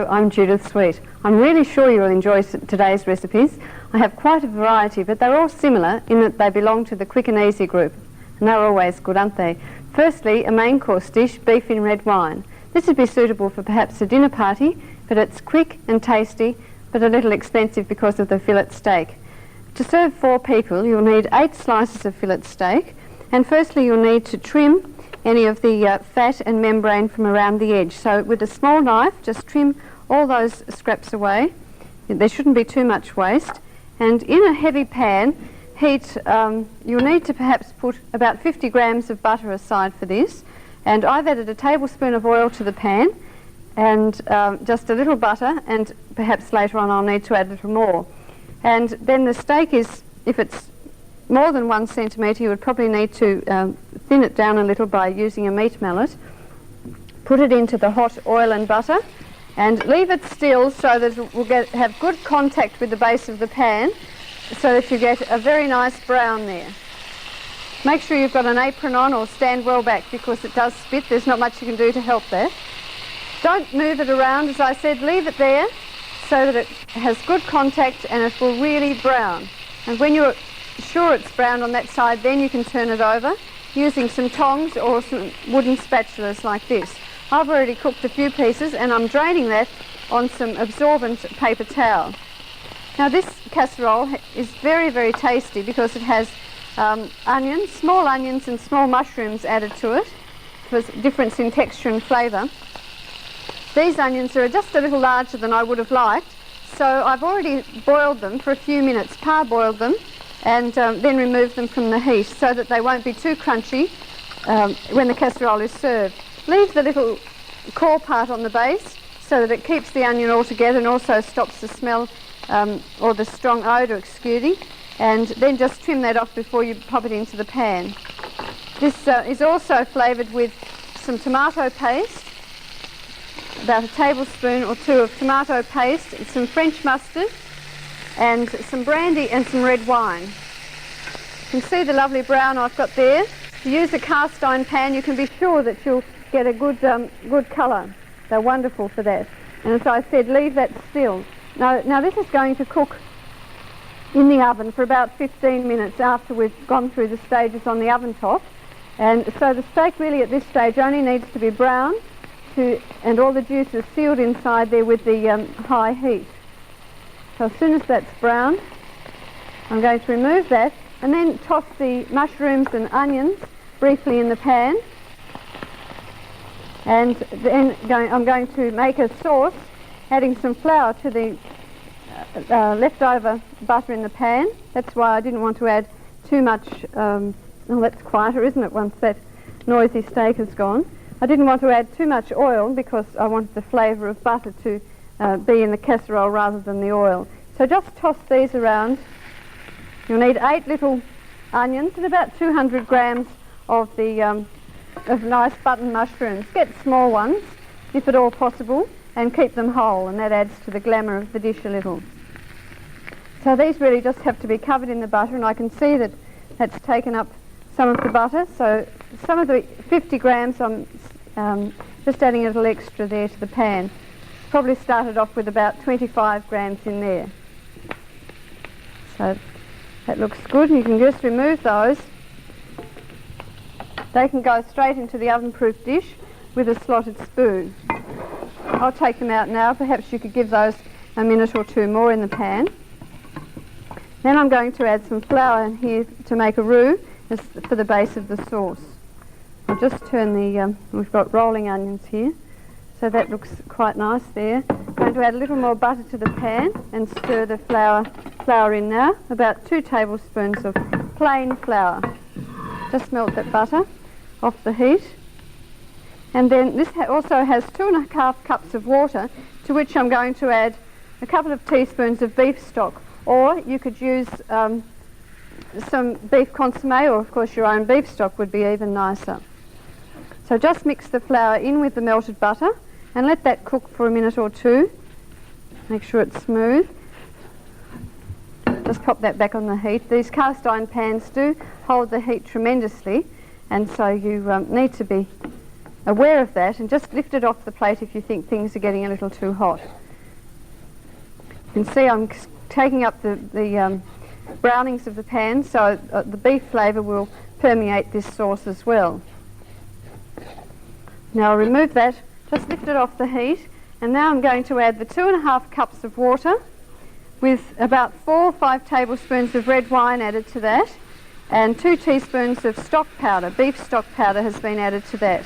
Hello, I'm Judith Sweet. I'm really sure you'll enjoy today's recipes. I have quite a variety, but they're all similar in that they belong to the quick and easy group. And they're always good, aren't they? Firstly, a main course dish, beef in red wine. This would be suitable for perhaps a dinner party, but it's quick and tasty, but a little expensive because of the fillet steak. To serve 4 people, you'll need 8 slices of fillet steak, and firstly you'll need to trim any of the fat and membrane from around the edge. So with a small knife, just trim all those scraps away. There shouldn't be too much waste. And in a heavy pan, heat, you'll need to perhaps put about 50 grams of butter aside for this. And I've added a tablespoon of oil to the pan, and just a little butter, and perhaps later on I'll need to add a little more. And then the steak is, if it's more than 1 centimetre, you would probably need to thin it down a little by using a meat mallet. Put it into the hot oil and butter and leave it still so that it will have good contact with the base of the pan, so that you get a very nice brown there. Make sure you've got an apron on or stand well back, because it does spit. There's not much you can do to help that. Don't move it around, as I said. Leave it there so that it has good contact and it will really brown. And when you're sure it's brown on that side, then you can turn it over using some tongs or some wooden spatulas like this. I've already cooked a few pieces and I'm draining that on some absorbent paper towel. Now this casserole is very, very tasty because it has onions, small onions and small mushrooms added to it for difference in texture and flavour. These onions are just a little larger than I would have liked, so I've already boiled them for a few minutes, parboiled them, and then remove them from the heat so that they won't be too crunchy when the casserole is served. Leave the little core part on the base so that it keeps the onion all together and also stops the smell or the strong odour exuding, and then just trim that off before you pop it into the pan. This is also flavoured with some tomato paste, about a tablespoon or 2 of tomato paste, some French mustard, and some brandy and some red wine. You can see the lovely brown I've got there. If you use a cast iron pan, you can be sure that you'll get a good colour. They're wonderful for that. And as I said, leave that still. Now this is going to cook in the oven for about 15 minutes after we've gone through the stages on the oven top. And so the steak really at this stage only needs to be brown and all the juices sealed inside there with the high heat. So as soon as that's brown, I'm going to remove that and then toss the mushrooms and onions briefly in the pan. And then I'm going to make a sauce, adding some flour to the leftover butter in the pan. That's why I didn't want to add too much. Oh, that's quieter, isn't it, once that noisy steak has gone. I didn't want to add too much oil because I wanted the flavour of butter to be in the casserole rather than the oil. So just toss these around. You'll need 8 little onions and about 200 grams of the of nice button mushrooms. Get small ones, if at all possible, and keep them whole, and that adds to the glamour of the dish a little. So these really just have to be covered in the butter, and I can see that that's taken up some of the butter. So some of the 50 grams I'm just adding a little extra there to the pan. Probably started off with about 25 grams in there. So that looks good, and you can just remove those. They can go straight into the oven-proof dish with a slotted spoon. I'll take them out now. Perhaps you could give those a minute or 2 more in the pan. Then I'm going to add some flour in here to make a roux for the base of the sauce. I'll just turn the, we've got rolling onions here, so that looks quite nice there. I'm going to add a little more butter to the pan and stir the flour in now, about 2 tablespoons of plain flour. Just melt that butter off the heat. And then this also has 2½ cups of water, to which I'm going to add a couple of teaspoons of beef stock, or you could use some beef consommé, or of course your own beef stock would be even nicer. So just mix the flour in with the melted butter and let that cook for a minute or 2. Make sure it's smooth. Just pop that back on the heat. These cast iron pans do hold the heat tremendously, and so you need to be aware of that and just lift it off the plate if you think things are getting a little too hot. You can see I'm taking up the brownings of the pan, so the beef flavour will permeate this sauce as well. Now I'll remove that, just lift it off the heat, and now I'm going to add the 2.5 cups of water with about 4 or 5 tablespoons of red wine added to that, and 2 teaspoons of stock powder, beef stock powder has been added to that.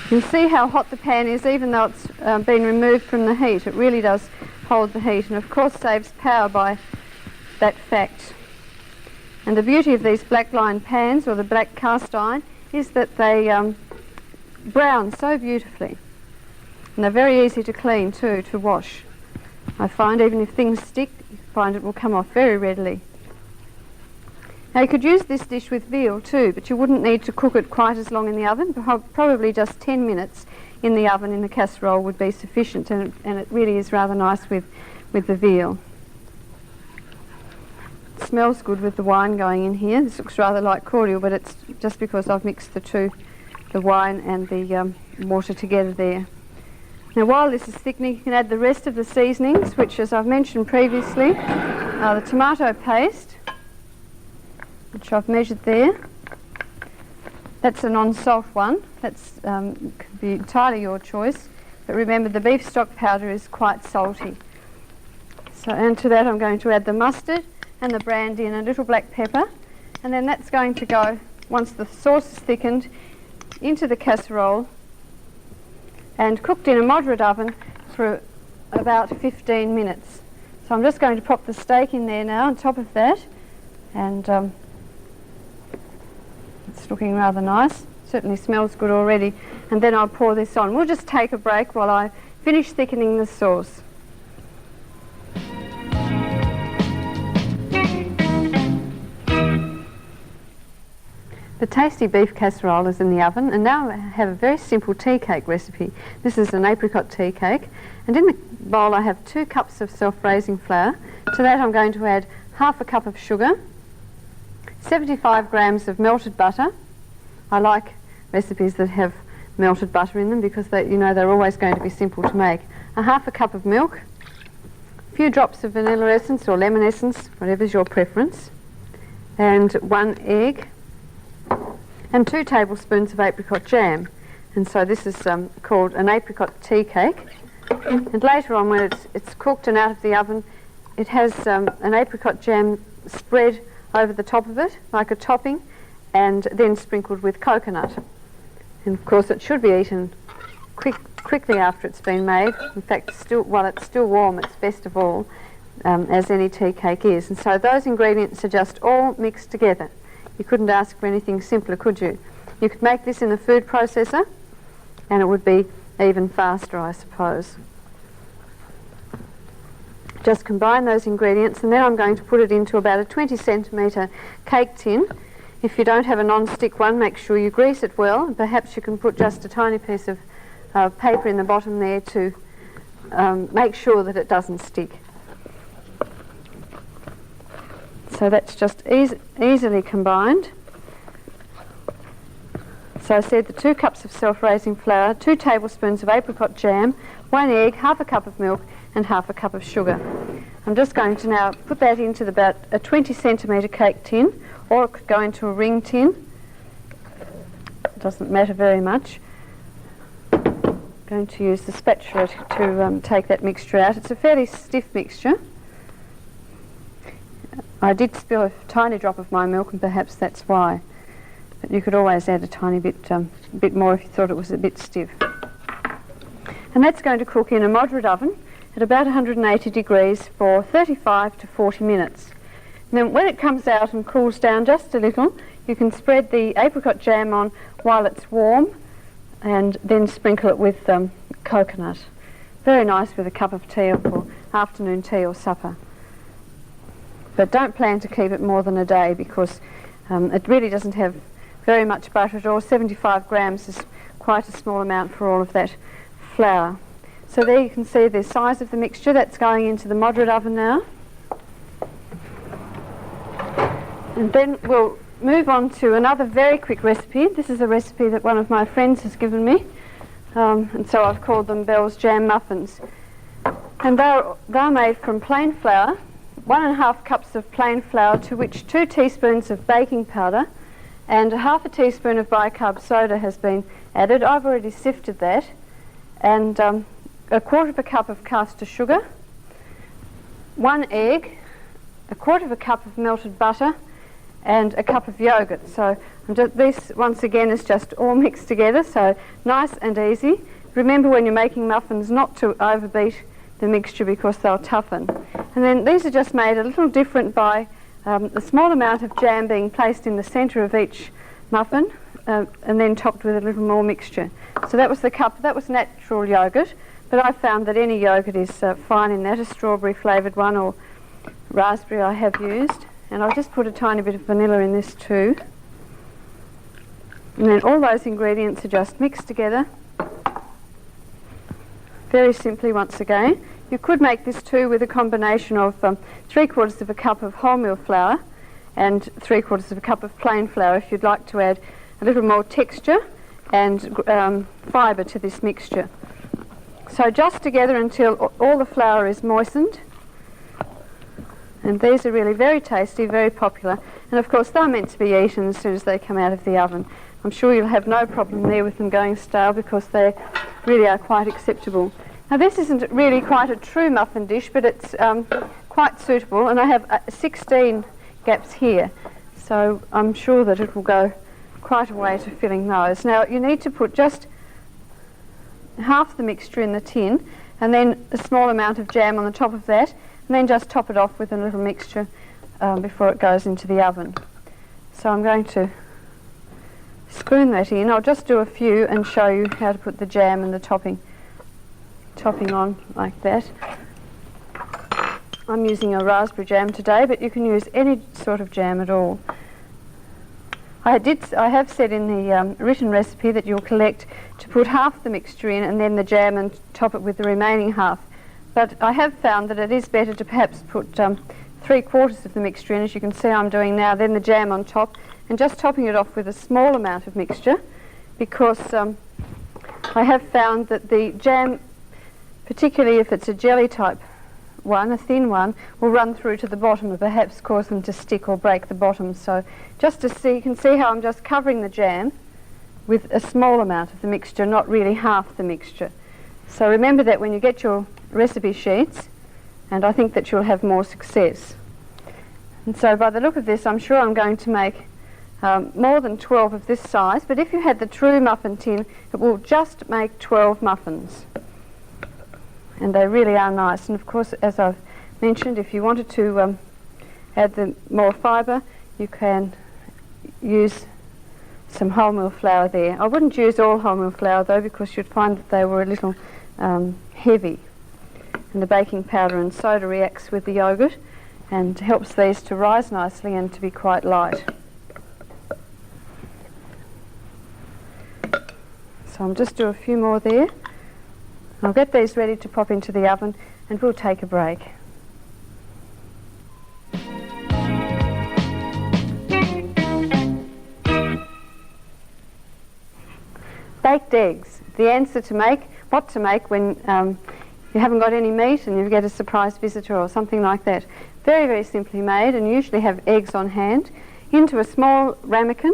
You can see how hot the pan is even though it's been removed from the heat. It really does hold the heat, and of course saves power by that fact. And the beauty of these black line pans, or the black cast iron, is that they brown so beautifully, and they're very easy to clean too, to wash. I find even if things stick, you find it will come off very readily. Now you could use this dish with veal too, but you wouldn't need to cook it quite as long in the oven. Probably just 10 minutes in the oven in the casserole would be sufficient, and it really is rather nice with the veal. It smells good with the wine going in here. This looks rather like cordial, but it's just because I've mixed the two, the wine and the water together there. Now while this is thickening, you can add the rest of the seasonings, which, as I've mentioned previously, are the tomato paste, which I've measured there. That's a non-salt one. That's could be entirely your choice, but remember the beef stock powder is quite salty. So, and to that I'm going to add the mustard and the brandy and a little black pepper, and then that's going to go, once the sauce is thickened, into the casserole and cooked in a moderate oven for about 15 minutes. So I'm just going to pop the steak in there now on top of that, and it's looking rather nice. Certainly smells good already. And then I'll pour this on. We'll just take a break while I finish thickening the sauce. The tasty beef casserole is in the oven, and now I have a very simple tea cake recipe. This is an apricot tea cake, and in the bowl I have 2 cups of self-raising flour. To that I'm going to add half a cup of sugar, 75 grams of melted butter. I like recipes that have melted butter in them because they're always going to be simple to make. Half a cup of milk, a few drops of vanilla essence or lemon essence, whatever's your preference, and 1 egg, and 2 tablespoons of apricot jam. And so this is called an apricot tea cake. And later on, when it's cooked and out of the oven, it has an apricot jam spread over the top of it like a topping, and then sprinkled with coconut. And of course it should be eaten quickly after it's been made. In fact, while it's still warm, it's best of all, as any tea cake is. And so those ingredients are just all mixed together. You couldn't ask for anything simpler, could you? You could make this in the food processor and it would be even faster, I suppose. Just combine those ingredients, and then I'm going to put it into about a 20 centimetre cake tin. If you don't have a non-stick one, make sure you grease it well, and perhaps you can put just a tiny piece of paper in the bottom there to make sure that it doesn't stick. So that's just easily combined. So I said the 2 cups of self-raising flour, 2 tablespoons of apricot jam, 1 egg, half a cup of milk, and half a cup of sugar. I'm just going to now put that into about a 20 centimetre cake tin, or it could go into a ring tin. It doesn't matter very much. I'm going to use the spatula to take that mixture out. It's a fairly stiff mixture. I did spill a tiny drop of my milk, and perhaps that's why. But you could always add a tiny bit more if you thought it was a bit stiff. And that's going to cook in a moderate oven at about 180 degrees for 35 to 40 minutes. And then when it comes out and cools down just a little, you can spread the apricot jam on while it's warm, and then sprinkle it with coconut. Very nice with a cup of tea or for afternoon tea or supper. But don't plan to keep it more than a day, because it really doesn't have very much butter at all. 75 grams is quite a small amount for all of that flour. So there you can see the size of the mixture. That's going into the moderate oven now. And then we'll move on to another very quick recipe. This is a recipe that one of my friends has given me, and so I've called them Bell's Jam Muffins. And they're made from plain flour, 1.5 cups of plain flour, to which 2 teaspoons of baking powder and 1/2 teaspoon of bicarb soda has been added. I've already sifted that, and 1/4 cup of caster sugar, 1 egg, 1/4 cup of melted butter, and a cup of yogurt. So this once again is just all mixed together, so nice and easy. Remember when you're making muffins not to overbeat the mixture because they'll toughen. And then these are just made a little different by a small amount of jam being placed in the centre of each muffin and then topped with a little more mixture. So that was the cup, that was natural yogurt, but I found that any yogurt is fine in that, a strawberry flavoured one or raspberry I have used. And I'll just put a tiny bit of vanilla in this too. And then all those ingredients are just mixed together very simply once again. You could make this too with a combination of 3/4 cup of wholemeal flour and 3/4 cup of plain flour if you'd like to add a little more texture and fibre to this mixture. So just together until all the flour is moistened. And these are really very tasty, very popular, and of course they're meant to be eaten as soon as they come out of the oven. I'm sure you'll have no problem there with them going stale because they really are quite acceptable. Now this isn't really quite a true muffin dish, but it's quite suitable, and I have 16 gaps here, so I'm sure that it will go quite a way to filling those. Now you need to put just half the mixture in the tin and then a small amount of jam on the top of that, and then just top it off with a little mixture before it goes into the oven. So I'm going to spoon that in. I'll just do a few and show you how to put the jam and the topping on like that. I'm using a raspberry jam today, but you can use any sort of jam at all. I have said in the written recipe that you'll collect to put half the mixture in and then the jam and top it with the remaining half. But I have found that it is better to perhaps put 3/4 of the mixture in, as you can see I'm doing now, then the jam on top, and just topping it off with a small amount of mixture, because I have found that the jam, particularly if it's a jelly type one, a thin one, will run through to the bottom and perhaps cause them to stick or break the bottom. So just to see, you can see how I'm just covering the jam with a small amount of the mixture, not really half the mixture. So remember that when you get your recipe sheets, and I think that you'll have more success. And so by the look of this, I'm sure I'm going to make more than 12 of this size, but if you had the true muffin tin, it will just make 12 muffins. And they really are nice. And of course, as I've mentioned, if you wanted to add the more fibre, you can use some wholemeal flour there. I wouldn't use all wholemeal flour though, because you'd find that they were a little heavy. And the baking powder and soda reacts with the yogurt and helps these to rise nicely and to be quite light. So I'll just do a few more there. I'll get these ready to pop into the oven and we'll take a break. Baked eggs, the answer to what to make when you haven't got any meat and you get a surprise visitor or something like that. Very, very simply made, and usually have eggs on hand. Into a small ramekin,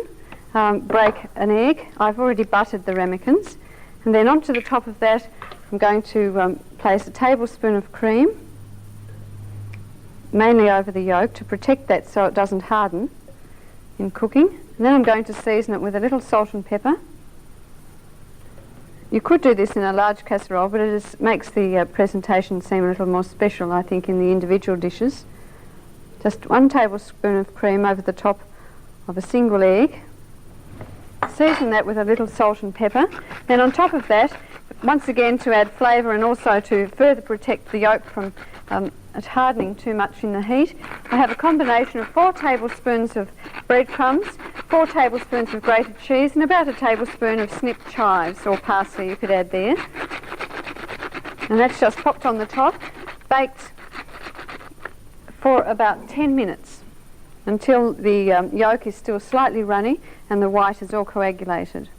break an egg. I've already buttered the ramekins. And then onto the top of that, I'm going to place a tablespoon of cream, mainly over the yolk, to protect that so it doesn't harden in cooking. And then I'm going to season it with a little salt and pepper. You could do this in a large casserole, but it makes the presentation seem a little more special, I think, in the individual dishes. Just 1 tablespoon of cream over the top of a single egg. Season that with a little salt and pepper. Then on top of that, once again to add flavour and also to further protect the yolk from it hardening too much in the heat, I have a combination of 4 tablespoons of breadcrumbs, 4 tablespoons of grated cheese, and about a tablespoon of snipped chives or parsley you could add there. And that's just popped on the top, baked for about 10 minutes. until the yolk is still slightly runny and the white is all coagulated.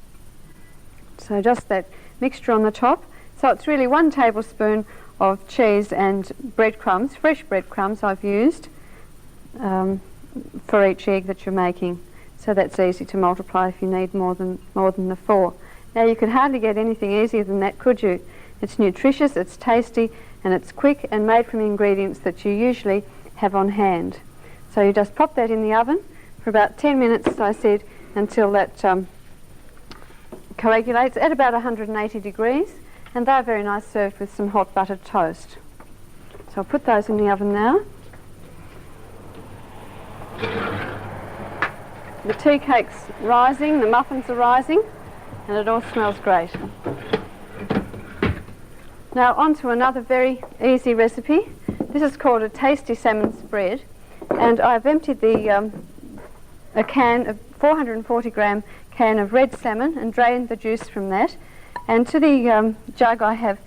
So just that mixture on the top. So it's really 1 tablespoon of cheese and breadcrumbs, fresh breadcrumbs I've used for each egg that you're making. So that's easy to multiply if you need more than the 4. Now you could hardly get anything easier than that, could you? It's nutritious, it's tasty, and it's quick and made from ingredients that you usually have on hand. So you just pop that in the oven for about 10 minutes, as I said, until that coagulates at about 180 degrees, and they're very nice served with some hot buttered toast. So I'll put those in the oven now. The tea cake's rising, the muffins are rising, and it all smells great. Now on to another very easy recipe. This is called a tasty salmon spread, and I've emptied a 440 gram can of red salmon and drained the juice from that. And to the jug I have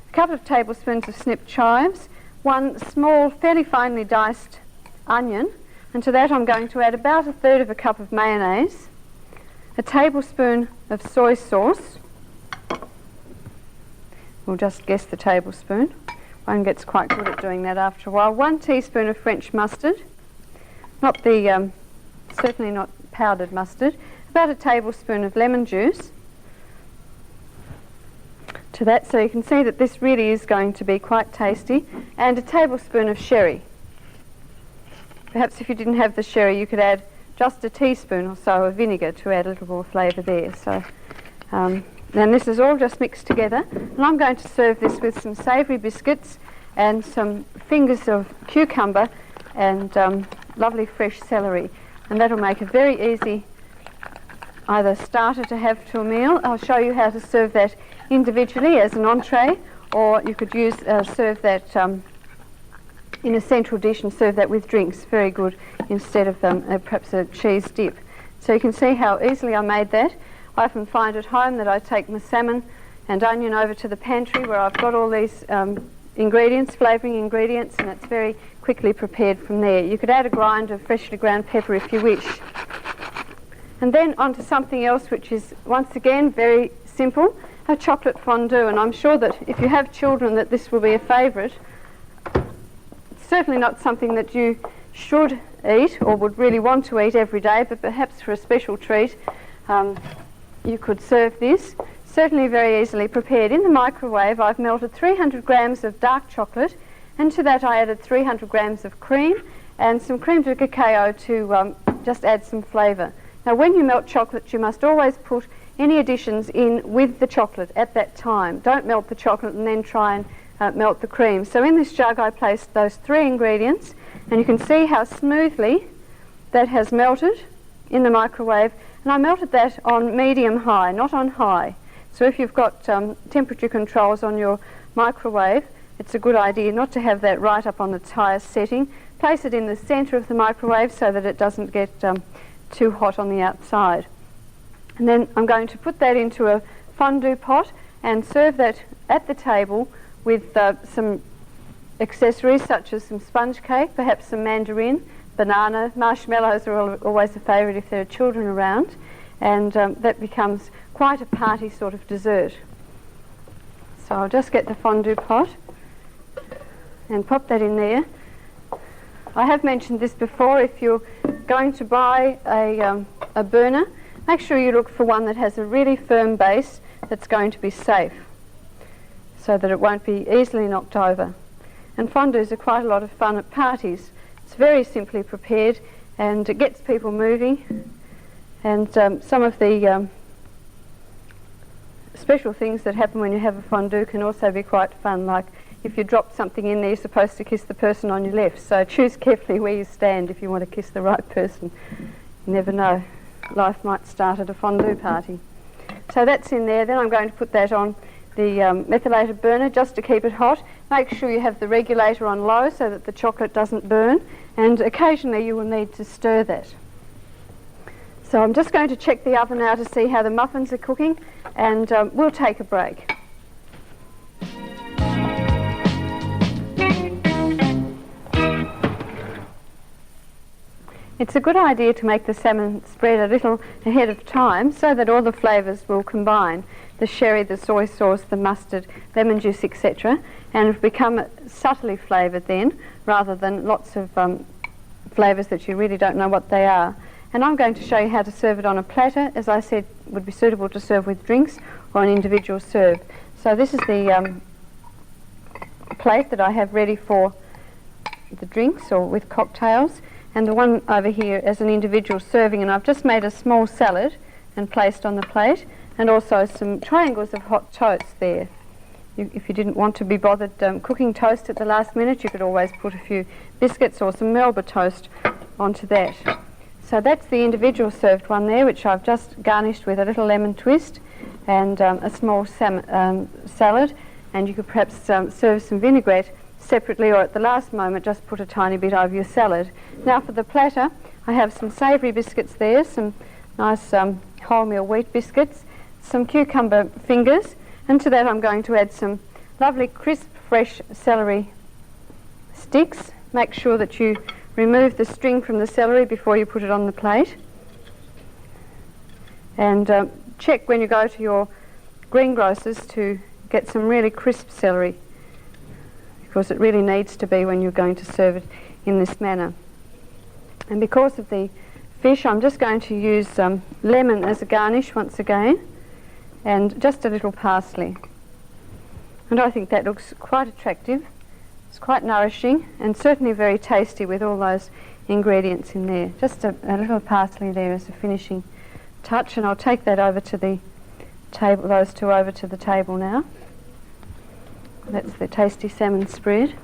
a couple of tablespoons of snipped chives, 1 small fairly finely diced onion, and to that I'm going to add about 1/3 of a cup of mayonnaise, a tablespoon of soy sauce. We'll just guess the tablespoon. One gets quite good at doing that after a while. 1 teaspoon of French mustard, not the, certainly not powdered mustard. About a tablespoon of lemon juice to that, so you can see that this really is going to be quite tasty, and a tablespoon of sherry. Perhaps if you didn't have the sherry, you could add just a teaspoon or so of vinegar to add a little more flavour there. So then this is all just mixed together, and I'm going to serve this with some savoury biscuits and some fingers of cucumber and lovely fresh celery, and that'll make a very easy either starter to have to a meal. I'll show you how to serve that individually as an entree, or you could use serve that in a central dish and serve that with drinks. Very good instead of perhaps a cheese dip. So you can see how easily I made that. I often find at home that I take my salmon and onion over to the pantry where I've got all these ingredients, flavouring ingredients, and it's very quickly prepared from there. You could add a grind of freshly ground pepper if you wish. And then onto something else which is once again very simple, a chocolate fondue, and I'm sure that if you have children that this will be a favourite. It's certainly not something that you should eat or would really want to eat every day, but perhaps for a special treat you could serve this. Certainly very easily prepared. In the microwave I've melted 300 grams of dark chocolate, and to that I added 300 grams of cream and some creme de cacao to just add some flavour. Now when you melt chocolate you must always put any additions in with the chocolate at that time. Don't melt the chocolate and then try and melt the cream. So in this jug I placed those 3 ingredients, and you can see how smoothly that has melted in the microwave, and I melted that on medium-high, not on high. So if you've got temperature controls on your microwave, it's a good idea not to have that right up on the highest setting. Place it in the centre of the microwave so that it doesn't get too hot on the outside. And then I'm going to put that into a fondue pot and serve that at the table with some accessories such as some sponge cake, perhaps some mandarin, banana. Marshmallows are always a favourite if there are children around, and that becomes quite a party sort of dessert. So I'll just get the fondue pot and pop that in there. I have mentioned this before, if you're going to buy a burner, make sure you look for one that has a really firm base that's going to be safe so that it won't be easily knocked over. And fondues are quite a lot of fun at parties. It's very simply prepared and it gets people moving, and some of the special things that happen when you have a fondue can also be quite fun, like if you drop something in there you're supposed to kiss the person on your left, so choose carefully where you stand if you want to kiss the right person. You never know, life might start at a fondue party. So that's in there. Then I'm going to put that on the methylated burner just to keep it hot. Make sure you have the regulator on low so that the chocolate doesn't burn, and occasionally you will need to stir that. So I'm just going to check the oven now to see how the muffins are cooking, and we'll take a break. It's a good idea to make the salmon spread a little ahead of time so that all the flavours will combine. The sherry, the soy sauce, the mustard, lemon juice, etc. and become subtly flavoured then, rather than lots of flavours that you really don't know what they are. And I'm going to show you how to serve it on a platter. As I said, would be suitable to serve with drinks or an individual serve. So this is the plate that I have ready for the drinks or with cocktails, and the one over here as an individual serving, and I've just made a small salad and placed on the plate, and also some triangles of hot toast there. If you didn't want to be bothered cooking toast at the last minute, you could always put a few biscuits or some Melba toast onto that. So that's the individual served one there, which I've just garnished with a little lemon twist and a small salad, and you could perhaps serve some vinaigrette separately, or at the last moment just put a tiny bit over your salad. Now for the platter, I have some savoury biscuits there, some nice wholemeal wheat biscuits, some cucumber fingers, and to that I'm going to add some lovely crisp fresh celery sticks. Make sure that you remove the string from the celery before you put it on the plate, and check when you go to your greengrocers to get some really crisp celery, because it really needs to be when you're going to serve it in this manner. And because of the fish, I'm just going to use lemon as a garnish once again, and just a little parsley. And I think that looks quite attractive. It's quite nourishing and certainly very tasty with all those ingredients in there. Just a little parsley there as a finishing touch, and I'll take that over to the table, those two over to the table now. That's the tasty salmon spread.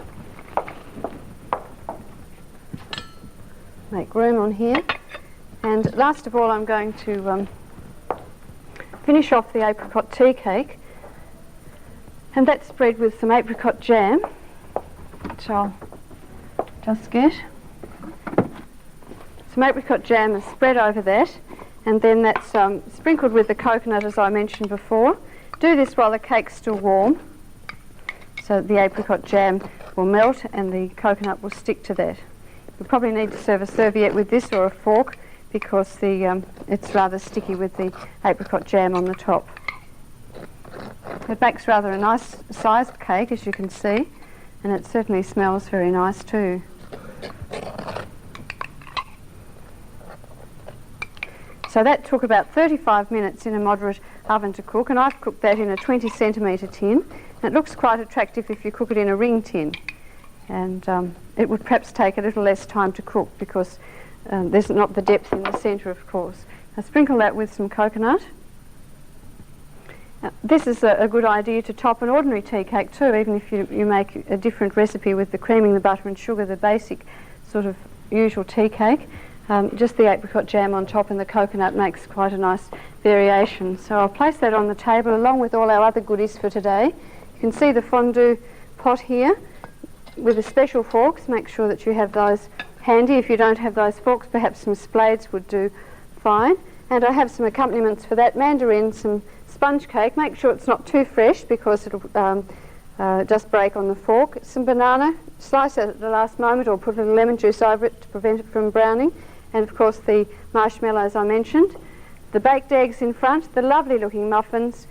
Make room on here. And last of all, I'm going to finish off the apricot tea cake, and that's spread with some apricot jam, which I'll just get. Some apricot jam is spread over that, and then that's sprinkled with the coconut, as I mentioned before. Do this while the cake's still warm, so that the apricot jam will melt and the coconut will stick to that. You'll probably need to serve a serviette with this or a fork, because it's rather sticky with the apricot jam on the top. It makes rather a nice sized cake, as you can see, and it certainly smells very nice too. So that took about 35 minutes in a moderate oven to cook, and I've cooked that in a 20 centimetre tin. And it looks quite attractive if you cook it in a ring tin, and it would perhaps take a little less time to cook because there's not the depth in the centre, of course. I sprinkle that with some coconut. This is a good idea to top an ordinary tea cake too, even if you make a different recipe with the creaming, the butter and sugar, the basic sort of usual tea cake. Just the apricot jam on top and the coconut makes quite a nice variation. So I'll place that on the table along with all our other goodies for today. You can see the fondue pot here with the special forks. Make sure that you have those handy. If you don't have those forks, perhaps some splades would do fine. And I have some accompaniments for that: mandarin, some sponge cake. Make sure it's not too fresh because it'll just break on the fork. Some banana, slice it at the last moment or put a little lemon juice over it to prevent it from browning. And of course the marshmallows I mentioned. The baked eggs in front, the lovely looking muffins,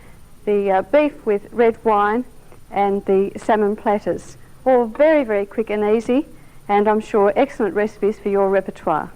the beef with red wine, and the salmon platters. All very, very quick and easy, and I'm sure excellent recipes for your repertoire.